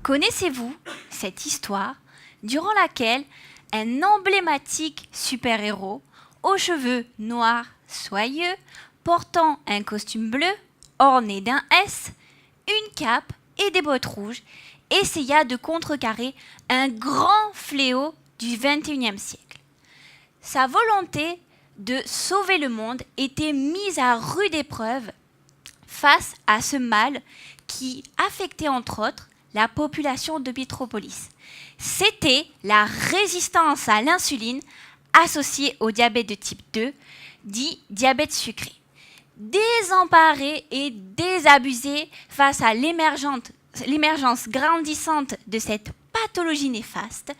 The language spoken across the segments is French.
Connaissez-vous cette histoire durant laquelle un emblématique super-héros aux cheveux noirs soyeux, portant un costume bleu orné d'un S, une cape et des bottes rouges, essaya de contrecarrer un grand fléau du XXIe siècle. Sa volonté de sauver le monde était mise à rude épreuve face à ce mal qui affectait entre autres la population de Métropolis. C'était la résistance à l'insuline associée au diabète de type 2, dit diabète sucré. Désemparé et désabusé face à l'émergence grandissante de cette pathologie néfaste,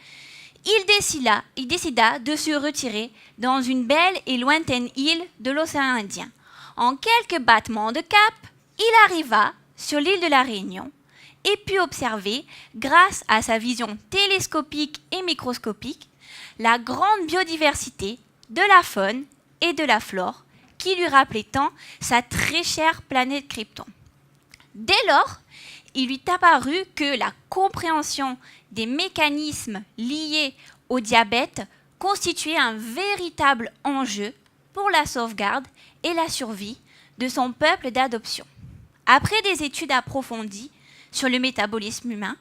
il décida de se retirer dans une belle et lointaine île de l'océan Indien. En quelques battements de cap, il arriva sur l'île de la Réunion et put observer, grâce à sa vision télescopique et microscopique, la grande biodiversité de la faune et de la flore qui lui rappelait tant sa très chère planète Krypton. Dès lors, il lui apparut que la compréhension des mécanismes liés au diabète constituait un véritable enjeu pour la sauvegarde et la survie de son peuple d'adoption. Après des études approfondies sur le métabolisme humain,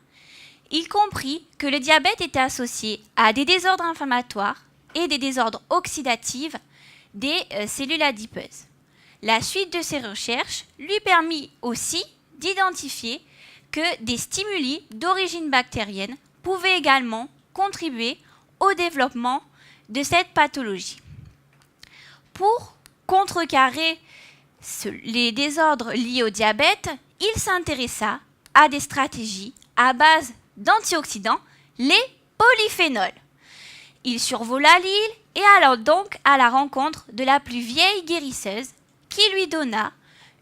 il comprit que le diabète était associé à des désordres inflammatoires et des désordres oxydatifs des cellules adipeuses. La suite de ses recherches lui permit aussi d'identifier que des stimuli d'origine bactérienne pouvaient également contribuer au développement de cette pathologie. Pour contrecarrer les désordres liés au diabète, il s'intéressa à des stratégies à base d'antioxydants, les polyphénols. Il survola l'île et alla donc à la rencontre de la plus vieille guérisseuse qui lui donna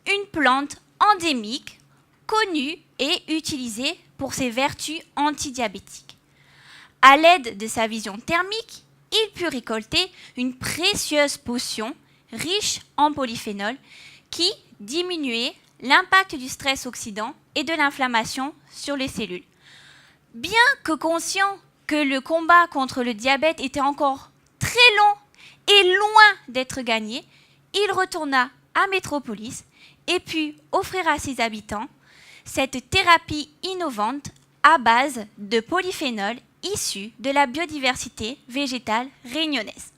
une plante endémique connue et utilisée pour ses vertus antidiabétiques. À l'aide de sa vision thermique, il put récolter une précieuse potion riche en polyphénol qui diminuait l'impact du stress oxydant et de l'inflammation sur les cellules. Bien que conscient que le combat contre le diabète était encore très long et loin d'être gagné, il retourna à Métropolis et put offrir à ses habitants cette thérapie innovante à base de polyphénol issus de la biodiversité végétale réunionnaise.